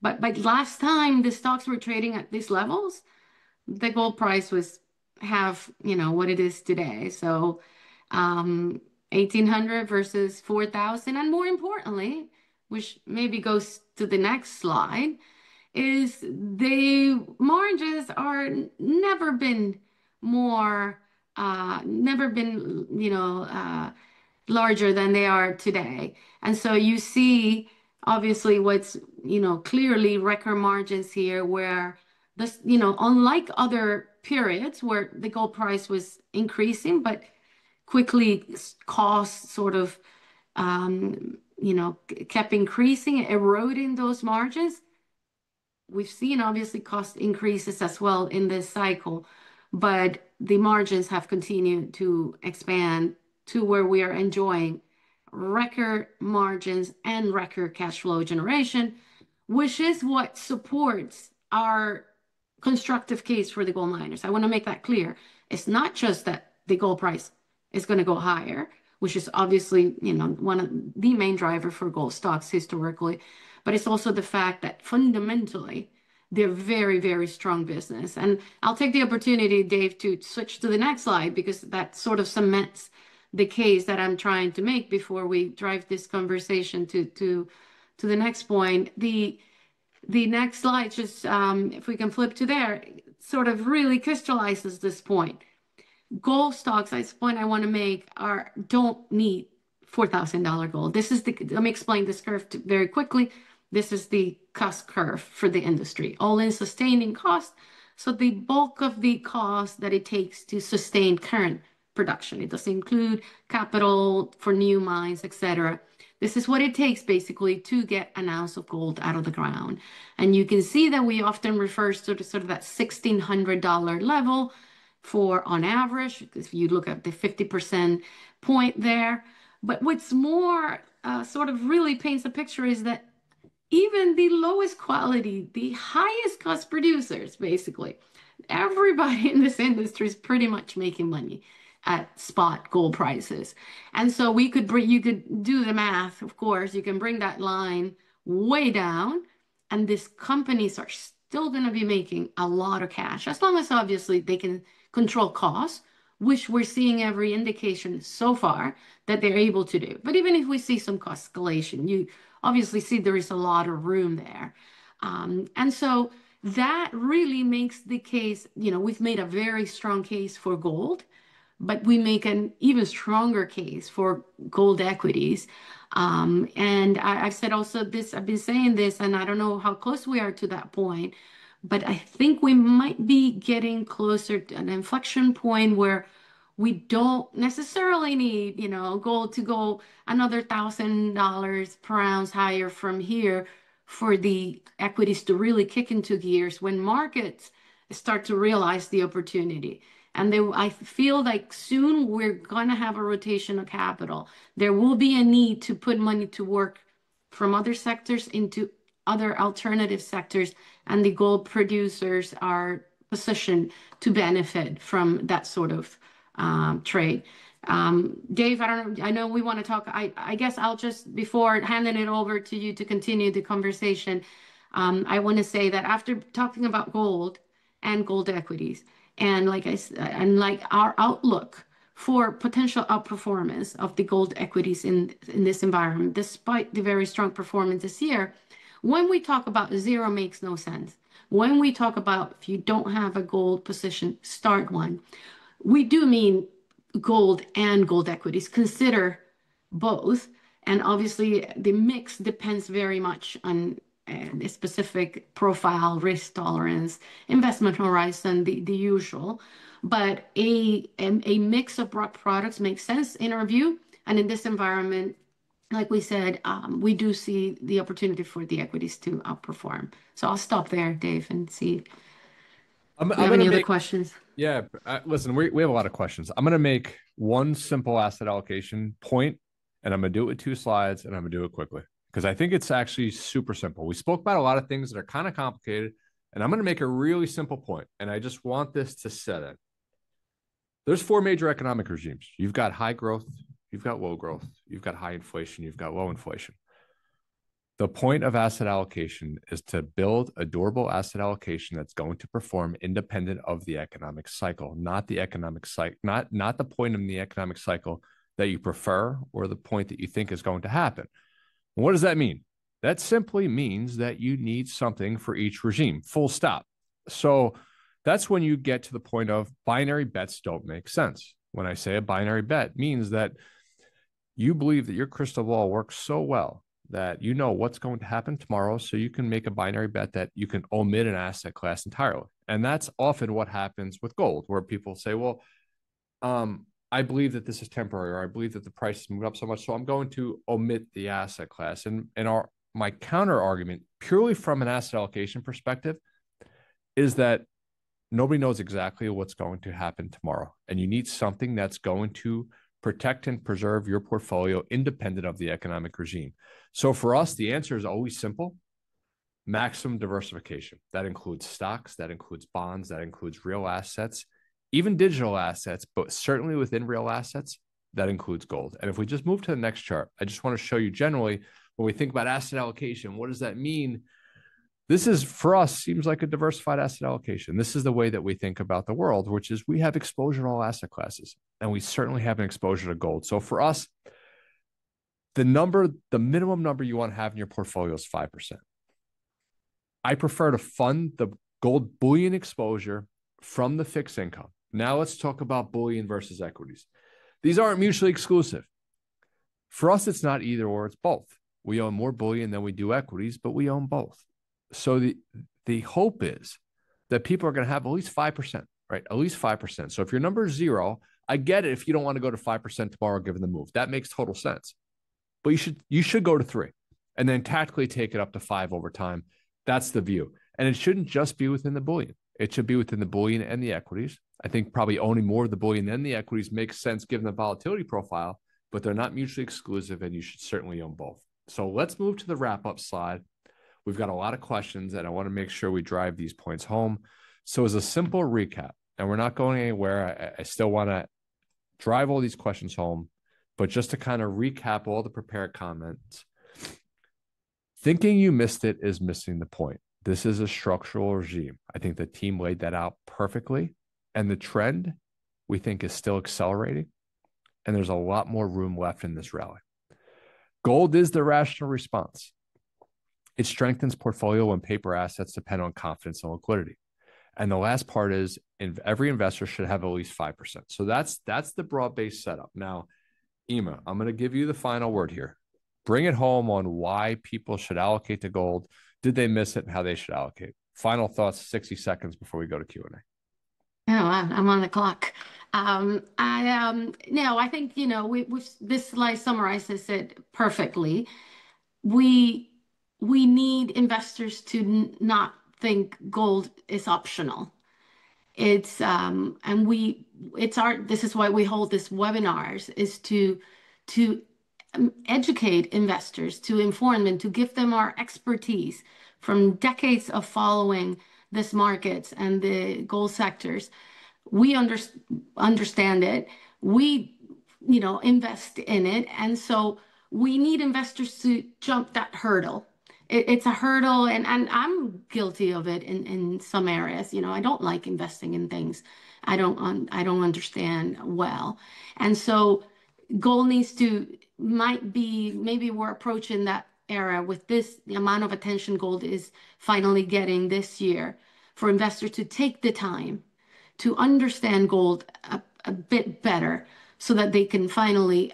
but last time the stocks were trading at these levels, the gold price was half, what it is today. So 1800 versus 4000, and more importantly, which maybe goes to the next slide, is the margins are never been more, never been, larger than they are today. And so you see, obviously, what's, clearly record margins here where this, unlike other periods where the gold price was increasing, but quickly costs sort of, kept increasing, eroding those margins. We've seen obviously cost increases as well in this cycle, but the margins have continued to expand to where we are enjoying record margins and record cash flow generation, which is what supports our constructive case for the gold miners. I want to make that clear. It's not just that the gold price is going to go higher, which is obviously, one of the main driver for gold stocks historically, but it's also the fact that fundamentally they're very, very strong business. And I'll take the opportunity, Dave, to switch to the next slide because that sort of cements the case that I'm trying to make before we drive this conversation to the next point. The next slide, just if we can flip to there, sort of really crystallizes this point. Gold stocks, that's the point I want to make, don't need $4,000 gold. Let me explain this curve very quickly. This is the cost curve for the industry, all-in sustaining cost. So the bulk of the cost that it takes to sustain current production. It doesn't include capital for new mines, etc. This is what it takes basically to get an ounce of gold out of the ground. And you can see that we often refer to sort of that $1,600 level for on average, if you look at the 50% point there. But what's more sort of really paints a picture is that even the lowest quality, the highest cost producers, basically, everybody in this industry is pretty much making money at spot gold prices. And so you could do the math, of course, you can bring that line way down, and these companies are still going to be making a lot of cash, as long as obviously they can control costs, which we're seeing every indication so far that they're able to do. But even if we see some cost escalation, you obviously see there is a lot of room there. And so that really makes the case, we've made a very strong case for gold, but we make an even stronger case for gold equities. And I've said also this, I've been saying this, and I don't know how close we are to that point, but I think we might be getting closer to an inflection point where we don't necessarily need, gold to go another $1,000 per ounce higher from here for the equities to really kick into gears when markets start to realize the opportunity. And I feel like soon we're going to have a rotation of capital. There will be a need to put money to work from other sectors into other alternative sectors, and the gold producers are positioned to benefit from that sort of trade. Dave, I don't know. I know we want to talk. I guess I'll just, before handing it over to you to continue the conversation, I want to say that after talking about gold and gold equities, and like I said, and like our outlook for potential outperformance of the gold equities in this environment, despite the very strong performance this year, when we talk about zero makes no sense. When we talk about if you don't have a gold position, start one. We do mean gold and gold equities. Consider both. And obviously, the mix depends very much on the specific profile, risk tolerance, investment horizon, the usual. But a mix of products makes sense in our view. And in this environment, like we said, we do see the opportunity for the equities to outperform. So I'll stop there, Dave, and see if I'm we have gonna any other make questions. Yeah, listen, we have a lot of questions. I'm going to make one simple asset allocation point, and I'm going to do it with 2 slides, and I'm going to do it quickly because I think it's actually super simple. We spoke about a lot of things that are kind of complicated, and I'm going to make a really simple point, and I just want this to set in. There's 4 major economic regimes. You've got high growth, you've got low growth, you've got high inflation, you've got low inflation. The point of asset allocation is to build a durable asset allocation that's going to perform independent of the economic cycle, not the economic cycle, not the point in the economic cycle that you prefer or the point that you think is going to happen. What does that mean? That simply means that you need something for each regime, full stop. So that's when you get to the point of binary bets don't make sense. When I say a binary bet, means that you believe that your crystal ball works so well that you know what's going to happen tomorrow, so you can make a binary bet that you can omit an asset class entirely. And that's often what happens with gold, where people say, well, I believe that this is temporary, or I believe that the price has moved up so much, so I'm going to omit the asset class. And my counter argument, purely from an asset allocation perspective, is that nobody knows exactly what's going to happen tomorrow. And you need something that's going to protect and preserve your portfolio independent of the economic regime. So for us, the answer is always simple: maximum diversification. That includes stocks, that includes bonds, that includes real assets, even digital assets, but certainly within real assets, that includes gold. And if we just move to the next chart, I just want to show you generally when we think about asset allocation, what does that mean? This is, for us, seems like a diversified asset allocation. This is the way that we think about the world, which is we have exposure to all asset classes, and we certainly have an exposure to gold. So for us, the minimum number you want to have in your portfolio is 5%. I prefer to fund the gold bullion exposure from the fixed income. Now let's talk about bullion versus equities. These aren't mutually exclusive. For us, it's not either or, it's both. We own more bullion than we do equities, but we own both. So the hope is that people are going to have at least 5%, right? At least 5%. So if your number is 0, I get it if you don't want to go to 5% tomorrow given the move. That makes total sense. But you should go to 3 and then tactically take it up to 5 over time. That's the view. And it shouldn't just be within the bullion. It should be within the bullion and the equities. I think probably owning more of the bullion than the equities makes sense given the volatility profile, but they're not mutually exclusive, and you should certainly own both. So let's move to the wrap-up slide. We've got a lot of questions, and I want to make sure we drive these points home. So as a simple recap, and we're not going anywhere, I still want to drive all these questions home, but just to kind of recap all the prepared comments, thinking you missed it is missing the point. This is a structural regime. I think the team laid that out perfectly, and the trend we think is still accelerating, and there's a lot more room left in this rally. Gold is the rational response. It strengthens portfolio when paper assets depend on confidence and liquidity. And the last part is every investor should have at least 5%. So that's the broad-based setup. Now, Ima, I'm going to give you the final word here. Bring it home on why people should allocate to gold. Did they miss it, and how they should allocate? Final thoughts, 60 seconds before we go to Q&A. Oh, I'm on the clock. No, I think, this slide summarizes it perfectly. We need investors to not think gold is optional. This is why we hold these webinars, is to educate investors, to inform them, to give them our expertise from decades of following this markets and the gold sectors. We understand it. We, invest in it. And so we need investors to jump that hurdle. It's a hurdle, and I'm guilty of it in some areas. I don't like investing in things I don't understand well. And so goal needs to might be maybe we're approaching that era with this the amount of attention gold is finally getting this year for investors to take the time to understand gold a bit better so that they can finally,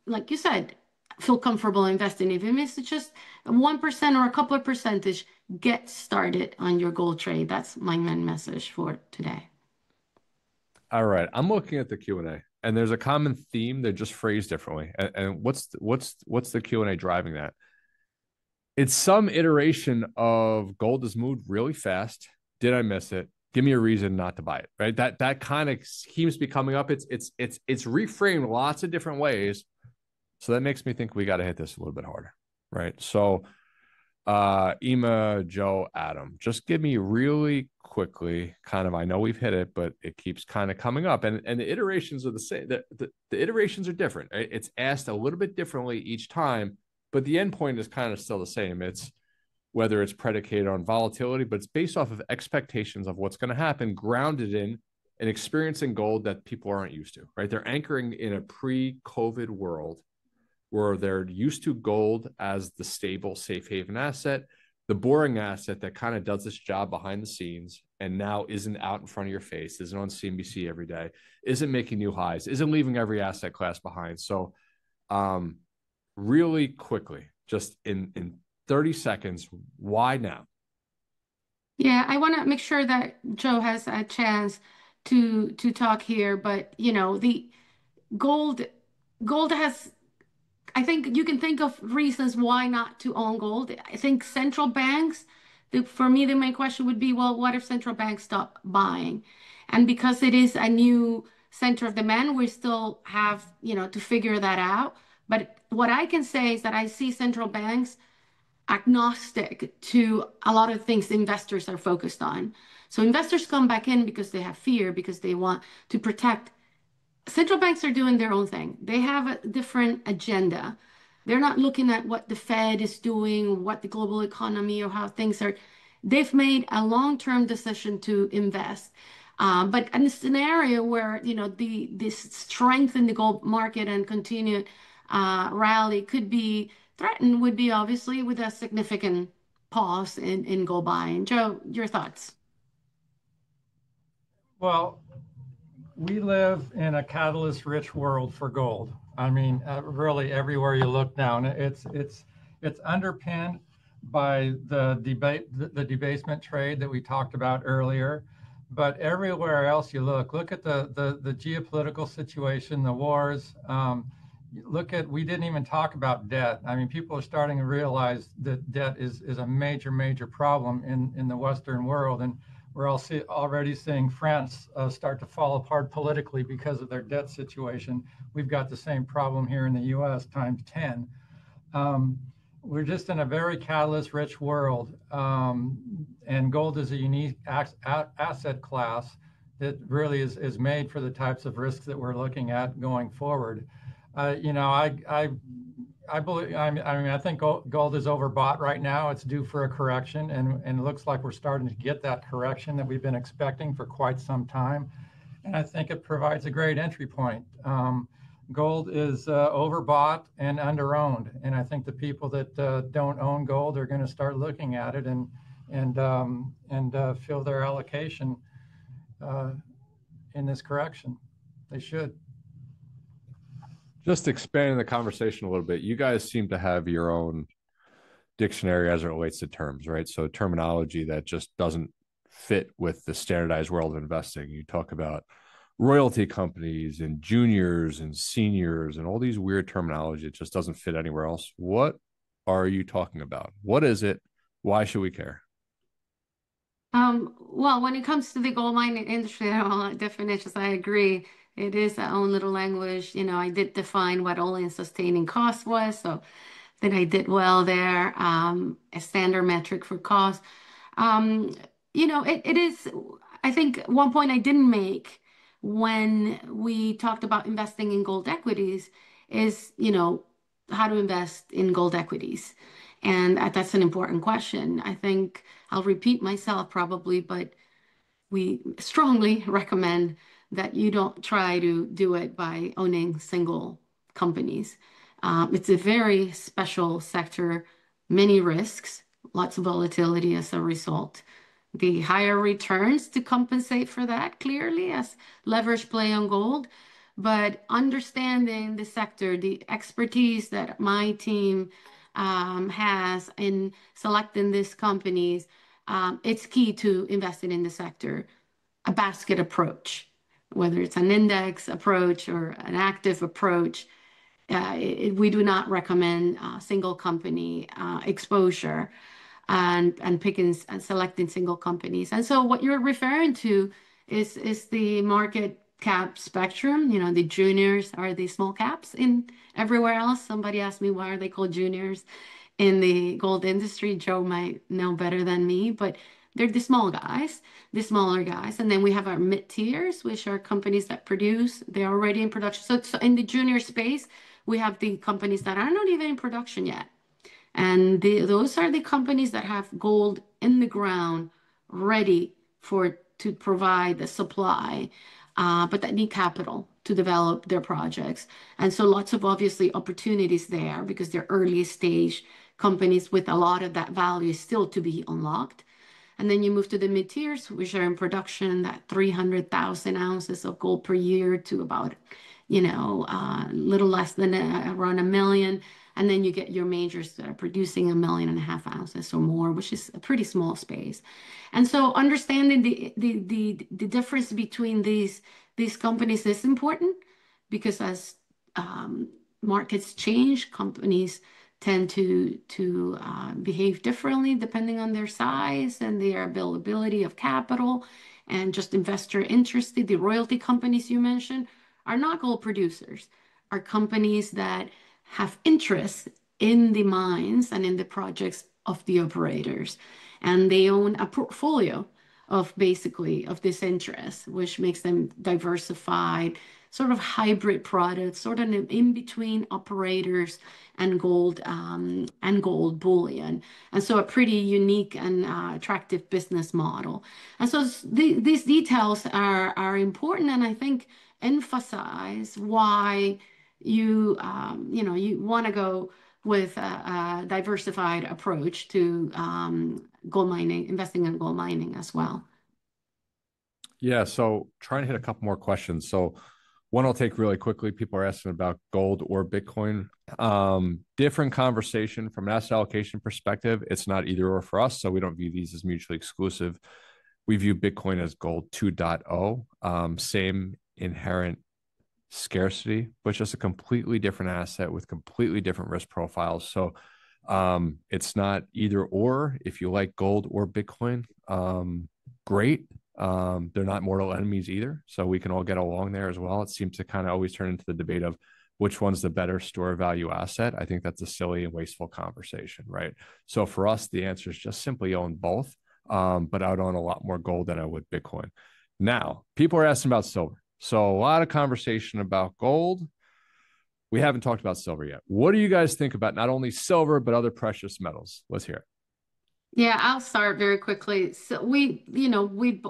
like you said, feel comfortable investing. Even if it's just 1% or a couple of percentage, get started on your gold trade. That's my main message for today. All right, I'm looking at the Q&A, and there's a common theme. They're just phrased differently. And what's the Q&A driving that? It's some iteration of gold has moved really fast. Did I miss it? Give me a reason not to buy it. Right? That kind of keeps me coming up. It's reframed lots of different ways. So that makes me think we got to hit this a little bit harder. Right. So Ema, Joe, Adam, just give me really quickly kind of, I know we've hit it, but it keeps kind of coming up, and the iterations are the same. The iterations are different. Right? It's asked a little bit differently each time, but the end point is kind of still the same. It's whether it's predicated on volatility, but it's based off of expectations of what's going to happen, grounded in an experience in gold that people aren't used to, right? They're anchoring in a pre-COVID world where they're used to gold as the stable, safe haven asset, the boring asset that kind of does this job behind the scenes and now isn't out in front of your face, isn't on CNBC every day, isn't making new highs, isn't leaving every asset class behind. So really quickly, just in 30 seconds, why now? Yeah, I want to make sure that Joe has a chance to talk here, but the gold gold has I think you can think of reasons why not to own gold. I think central banks, for me, the main question would be, well, what if central banks stop buying? And because it is a new center of demand, we still have, to figure that out. But what I can say is that I see central banks agnostic to a lot of things investors are focused on. So investors come back in because they have fear, because they want to protect. Central banks are doing their own thing. They have a different agenda. They're not looking at what the Fed is doing, what the global economy or how things are. They've made a long-term decision to invest. But in a scenario where this strength in the gold market and continued rally could be threatened, would be obviously with a significant pause in gold buying. Joe, your thoughts? Well, we live in a catalyst-rich world for gold. I mean, really, everywhere you look down, it's underpinned by the debasement trade that we talked about earlier. But everywhere else you look at the geopolitical situation, the wars. We didn't even talk about debt. I mean, people are starting to realize that debt is a major problem in the Western world, and we're already seeing France start to fall apart politically because of their debt situation. We've got the same problem here in the U.S. times 10. We're just in a very catalyst-rich world, and gold is a unique asset class that really is made for the types of risks that we're looking at going forward. I believe. I think gold is overbought right now. It's due for a correction, and it looks like we're starting to get that correction that we've been expecting for quite some time. And I think it provides a great entry point. Gold is overbought and underowned, and I think the people that don't own gold are going to start looking at it and fill their allocation in this correction. They should. Just expanding the conversation a little bit, you guys seem to have your own dictionary as it relates to terms, right? So terminology that just doesn't fit with the standardized world of investing. You talk about royalty companies and juniors and seniors and all these weird terminology. It just doesn't fit anywhere else. What are you talking about? What is it? Why should we care? Well, when it comes to the gold mining industry, all definitions, I agree. It is our own little language. I did define what all-in sustaining cost was, so then I did well there. A standard metric for cost. it is, I think one point I didn't make when we talked about investing in gold equities is, how to invest in gold equities. And that's an important question. I think I'll repeat myself probably, but we strongly recommend that you don't try to do it by owning single companies. It's a very special sector, many risks, lots of volatility as a result. The higher returns to compensate for that clearly as leverage play on gold. But understanding the sector, the expertise that my team has in selecting these companies, it's key to investing in the sector. A basket approach, whether it's an index approach or an active approach, we do not recommend single company exposure and picking and selecting single companies. And so what you're referring to is the market cap spectrum. The juniors are the small caps in everywhere else. Somebody asked me why are they called juniors in the gold industry. Joe might know better than me, but they're the small guys, the smaller guys. And then we have our mid tiers, which are companies that produce, they're already in production. So in the junior space, we have the companies that are not even in production yet. And those are the companies that have gold in the ground ready to provide the supply, but that need capital to develop their projects. And so lots of obviously opportunities there because they're early stage companies with a lot of that value still to be unlocked. And then you move to the mid tiers, which are in production, that 300,000 ounces of gold per year to about, a little less than around 1 million. And then you get your majors that are producing 1.5 million ounces or more, which is a pretty small space. And so understanding the difference between these companies is important because as markets change, companies tend to behave differently depending on their size and their availability of capital and just investor interest. The royalty companies you mentioned are not gold producers, are companies that have interest in the mines and in the projects of the operators. And they own a portfolio of this interest, which makes them diversified, sort of hybrid products, sort of in between operators and gold bullion. And so a pretty unique and attractive business model. And so these details are important, and I think emphasize why you want to go with a diversified approach to gold mining, investing in gold mining as well. Yeah, so trying to hit a couple more questions. So one I'll take really quickly. People are asking about gold or Bitcoin. Different conversation from an asset allocation perspective. It's not either or for us, so we don't view these as mutually exclusive. We view Bitcoin as gold 2.0, same inherent scarcity, but just a completely different asset with completely different risk profiles. So it's not either or. If you like gold or Bitcoin, great. They're not mortal enemies either, so we can all get along there as well. It seems to kind of always turn into the debate of which one's the better store value asset. I think that's a silly and wasteful conversation, right? So for us, the answer is just simply own both, but I would own a lot more gold than I would Bitcoin. Now, people are asking about silver. So a lot of conversation about gold. We haven't talked about silver yet. What do you guys think about not only silver, but other precious metals? Let's hear it. Yeah, I'll start very quickly. So we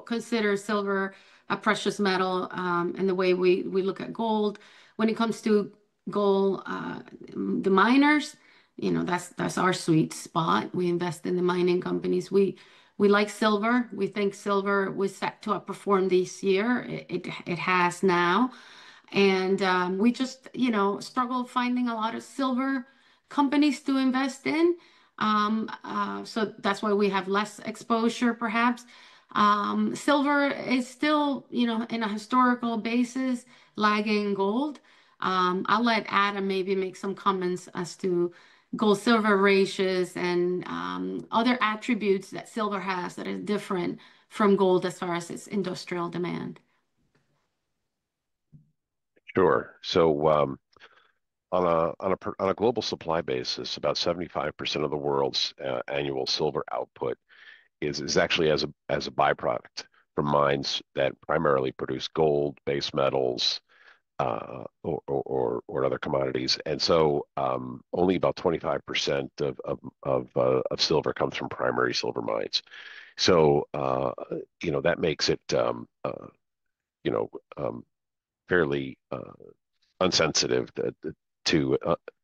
consider silver a precious metal, and the way we look at gold. When it comes to gold, the miners, that's our sweet spot. We invest in the mining companies. We like silver. We think silver was set to outperform this year. It has now, and we just struggle finding a lot of silver companies to invest in. So that's why we have less exposure, perhaps. Silver is still, in a historical basis, lagging gold. I'll let Adam maybe make some comments as to gold silver ratios and other attributes that silver has that is different from gold as far as its industrial demand. Sure. So on a global supply basis, about 75% of the world's annual silver output is actually as a byproduct from mines that primarily produce gold, base metals, or other commodities. And so only about 25% of silver comes from primary silver mines. So that makes it you know fairly unsensitive to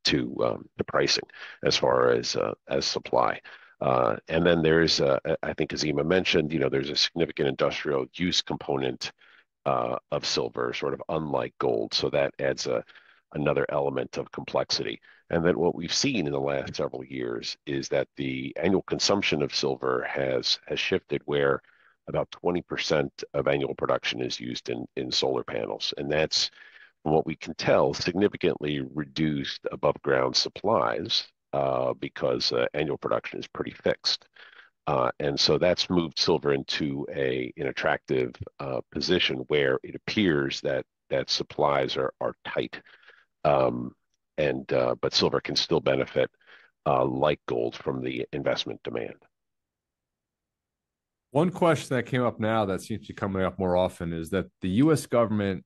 the pricing as far as supply. And then there's, I think, as Ema mentioned, there's a significant industrial use component of silver, sort of unlike gold. So that adds another element of complexity. And then what we've seen in the last several years is that the annual consumption of silver has shifted where about 20% of annual production is used in solar panels. And that's, from what we can tell, significantly reduced above ground supplies because annual production is pretty fixed. And so that's moved silver into an attractive position where it appears that supplies are tight, but silver can still benefit like gold from the investment demand. One question that came up now that seems to be coming up more often is that the U.S. government,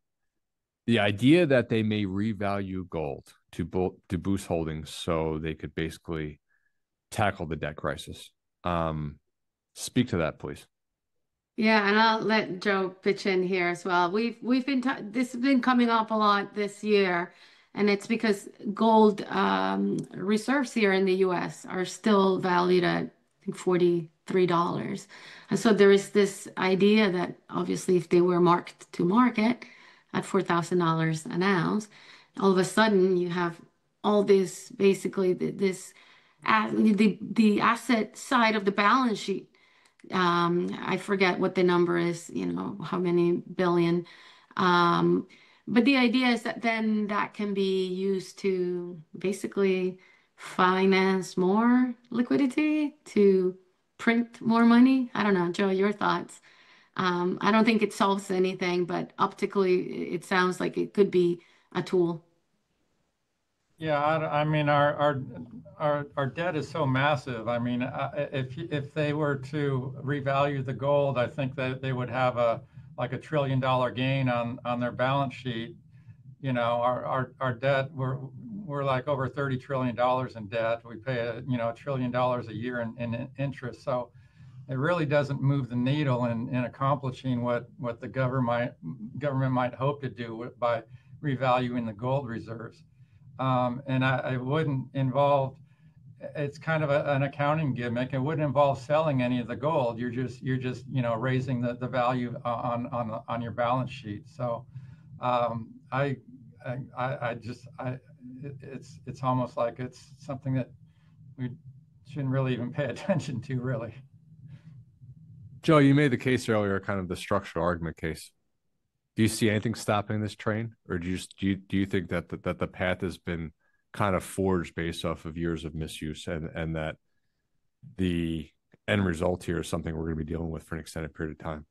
the idea that they may revalue gold to boost holdings so they could basically tackle the debt crisis. Speak to that, please. Yeah, and I'll let Joe pitch in here as well. We've been this has been coming up a lot this year, and it's because gold reserves here in the U.S. are still valued at, I think, $43, and so there is this idea that obviously if they were marked to market at $4,000 an ounce, all of a sudden you have all this basically the asset side of the balance sheet. I forget what the number is, how many billion. But the idea is that then that can be used to basically finance more liquidity, to print more money. I don't know, Joe, your thoughts. I don't think it solves anything, but optically, it sounds like it could be a tool. Yeah, I mean, our debt is so massive. I mean, if they were to revalue the gold, I think that they would have like $1 trillion gain on their balance sheet. Our debt, we're like over $30 trillion in debt. We pay $1 trillion a year in interest. So it really doesn't move the needle in accomplishing what the government might hope to do by revaluing the gold reserves. And I wouldn't involve. It's kind of an accounting gimmick. It wouldn't involve selling any of the gold. You're just raising the value on your balance sheet. So it's almost like it's something that we shouldn't really even pay attention to, really. Joe, you made the case earlier, kind of the structural argument case. Do you see anything stopping this train, or do you think that the path has been kind of forged based off of years of misuse, and that the end result here is something we're going to be dealing with for an extended period of time?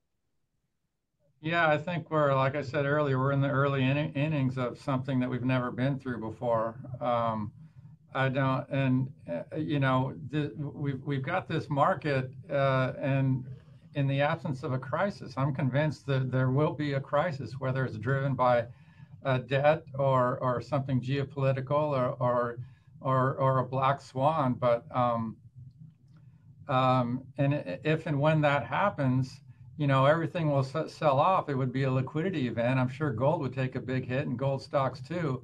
Yeah, I think we're, like I said earlier, we're in the early innings of something that we've never been through before. I don't, and we've got this market, and in the absence of a crisis, I'm convinced that there will be a crisis, whether it's driven by debt or something geopolitical or a black swan. But and if and when that happens, everything will sell off. It would be a liquidity event. I'm sure gold would take a big hit, and gold stocks too.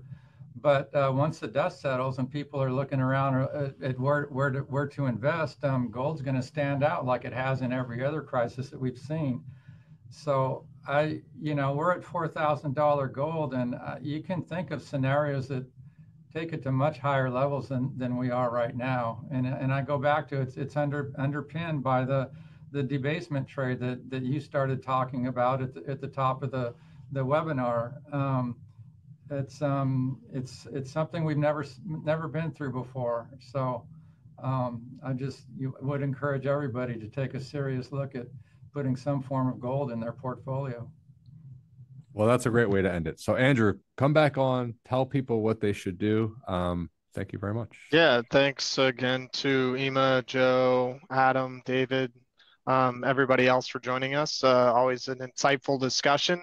But once the dust settles and people are looking around at where to invest, gold's going to stand out like it has in every other crisis that we've seen. So we're at $4,000 gold, and you can think of scenarios that take it to much higher levels than we are right now. And I go back to it's underpinned by the debasement trade that you started talking about at the top of the webinar. It's something we've never been through before. So you would encourage everybody to take a serious look at putting some form of gold in their portfolio. Well, that's a great way to end it. So, Andrew, come back on, tell people what they should do. Thank you very much. Yeah, thanks again to Ema, Joe, Adam, David. everybody else for joining us. Always an insightful discussion.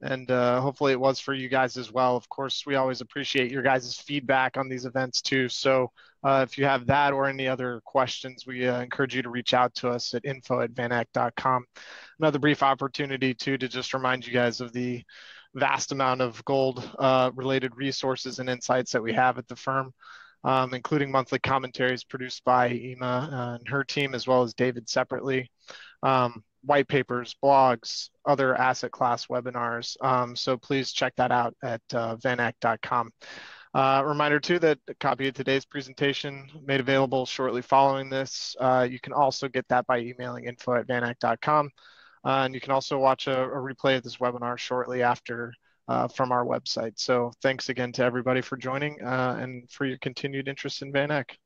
And hopefully it was for you guys as well. Of course, we always appreciate your guys' feedback on these events too. So if you have that or any other questions, we encourage you to reach out to us at info@vaneck.com. Another brief opportunity too to just remind you guys of the vast amount of gold related resources and insights that we have at the firm, including monthly commentaries produced by Ema and her team, as well as David separately. White papers, blogs, other asset class webinars. So please check that out at vaneck.com. Reminder too that a copy of today's presentation made available shortly following this. You can also get that by emailing info@vaneck.com. And you can also watch a replay of this webinar shortly after from our website. So thanks again to everybody for joining and for your continued interest in VanEck.